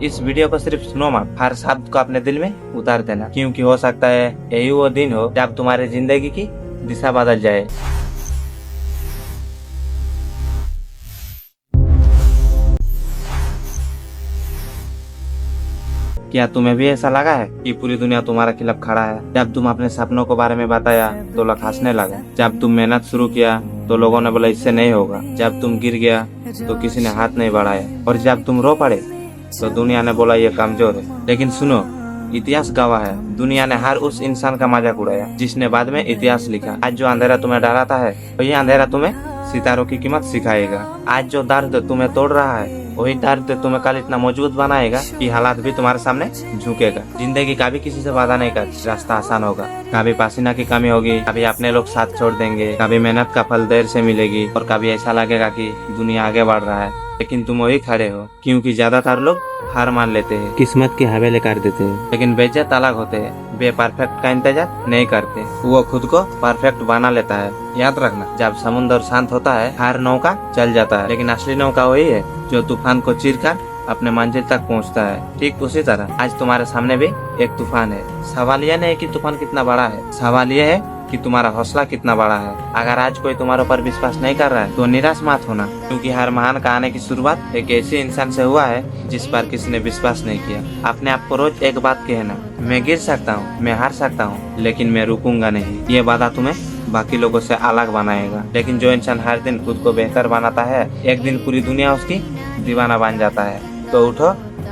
इस वीडियो को सिर्फ सुनो मत, हर शब्द को अपने दिल में उतार देना, क्योंकि हो सकता है यही वो दिन हो जब तुम्हारी जिंदगी की दिशा बदल जाए। क्या तुम्हें भी ऐसा लगा है कि पूरी दुनिया तुम्हारे खिलाफ खड़ा है? जब तुम अपने सपनों के बारे में बताया तो लोग हंसने लगे। जब तुम मेहनत शुरू किया तो लोगों ने बोला इससे नहीं होगा। जब तुम गिर गया तो किसी ने हाथ नहीं बढ़ाया, और जब तुम रो पड़े तो दुनिया ने बोला ये कमजोर है। लेकिन सुनो, इतिहास गवाह है, दुनिया ने हर उस इंसान का मजाक उड़ाया जिसने बाद में इतिहास लिखा। आज जो अंधेरा तुम्हें डराता है वही अंधेरा तुम्हें सितारों की कीमत सिखाएगा। आज जो दर्द तुम्हें तोड़ रहा है वही दर्द तुम्हें कल इतना मजबूत बनाएगा कि हालात भी तुम्हारे सामने झुकेगा। जिंदगी कभी किसी से वादा नहीं करती रास्ता आसान होगा, कभी पसीना की कमी होगी, कभी अपने लोग साथ छोड़ देंगे, कभी मेहनत का फल देर से मिलेगी, और कभी ऐसा लगेगा कि दुनिया आगे बढ़ रहा है लेकिन तुम वही खड़े हो। क्योंकि ज्यादातर लोग हार मान लेते हैं, किस्मत के हवेले कर देते हैं, लेकिन बेइज्जत अलग होते हैं। वे परफेक्ट का इंतजार नहीं करते, वो खुद को परफेक्ट बना लेता है। याद रखना, जब समुद्र शांत होता है हर नौका चल जाता है, लेकिन असली नौका वही है जो तूफान को चीरकर अपने मंजिल तक पहुंचता है। ठीक उसी तरह आज तुम्हारे सामने भी एक तूफान है। सवाल यह नहीं कि तूफान कितना बड़ा है, सवाल यह है कि तुम्हारा हौसला कितना बड़ा है। अगर आज कोई तुम्हारे ऊपर विश्वास नहीं कर रहा है तो निराश मत होना, क्योंकि हर महान कहानी की शुरुआत एक ऐसे इंसान से हुआ है जिस पर किसी ने विश्वास नहीं किया। अपने आप को रोज एक बात कहना, मैं गिर सकता हूँ, मैं हार सकता हूँ, लेकिन मैं रुकूंगा नहीं। ये वादा तुम्हें बाकी लोगों से अलग बनाएगा। लेकिन जो इंसान हर दिन खुद को बेहतर बनाता है, एक दिन पूरी दुनिया उसकी दीवाना बन जाता है। तो उठो,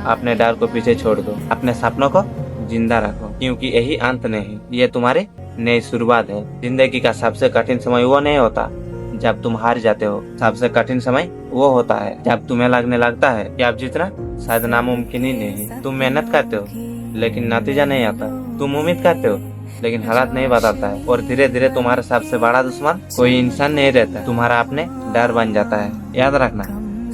अपने डर को पीछे छोड़ दो, अपने सपनों को जिंदा रखो, क्योंकि यही अंत नहीं, ये तुम्हारी नई शुरुआत है। जिंदगी का सबसे कठिन समय वो नहीं होता जब तुम हार जाते हो, सबसे कठिन समय वो होता है जब तुम्हें लगने लगता है कि अब जीतना शायद नामुमकिन ही नहीं। तुम मेहनत करते हो लेकिन नतीजा नहीं आता, तुम उम्मीद करते हो लेकिन हालात नहीं बदलता है, और धीरे धीरे तुम्हारा सबसे बड़ा दुश्मन कोई इंसान नहीं रहता, तुम्हारा अपने डर बन जाता है। याद रखना,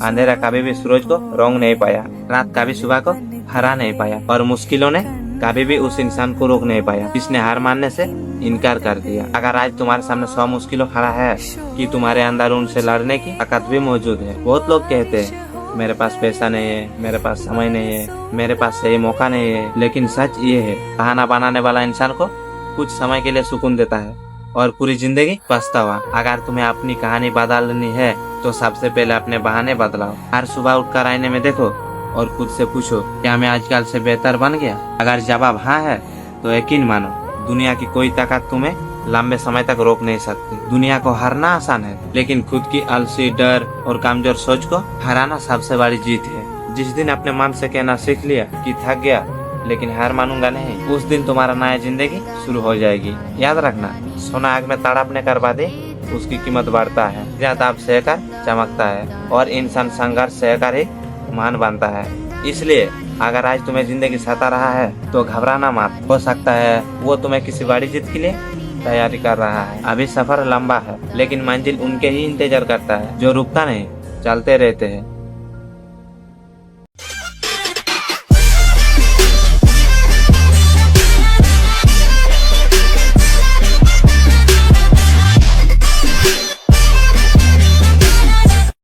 अंधेरा कभी भी सूरज को रंग नहीं पाया, रात कभी सुबह को हरा नहीं पाया, और मुश्किलों ने कभी भी उस इंसान को रोक नहीं पाया जिसने हार मानने से इनकार कर दिया। अगर आज तुम्हारे सामने 100 मुश्किलों खड़ा है कि तुम्हारे अंदर उनसे लड़ने की ताकत भी मौजूद है। बहुत लोग कहते हैं मेरे पास पैसा नहीं है, मेरे पास समय नहीं है, मेरे पास सही मौका नहीं है, लेकिन सच ये है, बहाना बनाने वाला इंसान को कुछ समय के लिए सुकून देता है और पूरी जिंदगी पछतावा। अगर तुम्हें अपनी कहानी बदलनी है तो सबसे पहले अपने बहाने बदलाओ। हर सुबह उठकर आईने में देखो और खुद से पूछो, क्या मैं आजकल से बेहतर बन गया? अगर जवाब हाँ है तो यकीन मानो, दुनिया की कोई ताकत तुम्हें लंबे समय तक रोक नहीं सकती। दुनिया को हारना आसान है, लेकिन खुद की आलसी, डर और कमजोर सोच को हराना सबसे बड़ी जीत है। जिस दिन अपने मन से कहना सीख लिया कि थक गया लेकिन हार मानूंगा नहीं, उस दिन तुम्हारा नया जिंदगी शुरू हो जाएगी। याद रखना, सोना आग में तड़पने कर बादे उसकी कीमत बढ़ता है, ज्यादा ताप सहकर चमकता है, और इंसान संघर्ष सहकर ही महान बनता है। इसलिए अगर आज तुम्हें जिंदगी सता रहा है तो घबराना मत, हो सकता है वो तुम्हें किसी बड़ी जीत के लिए तैयारी कर रहा है। अभी सफर लंबा है लेकिन मंजिल उनके ही इंतजार करता है जो रुकता नहीं, चलते रहते हैं।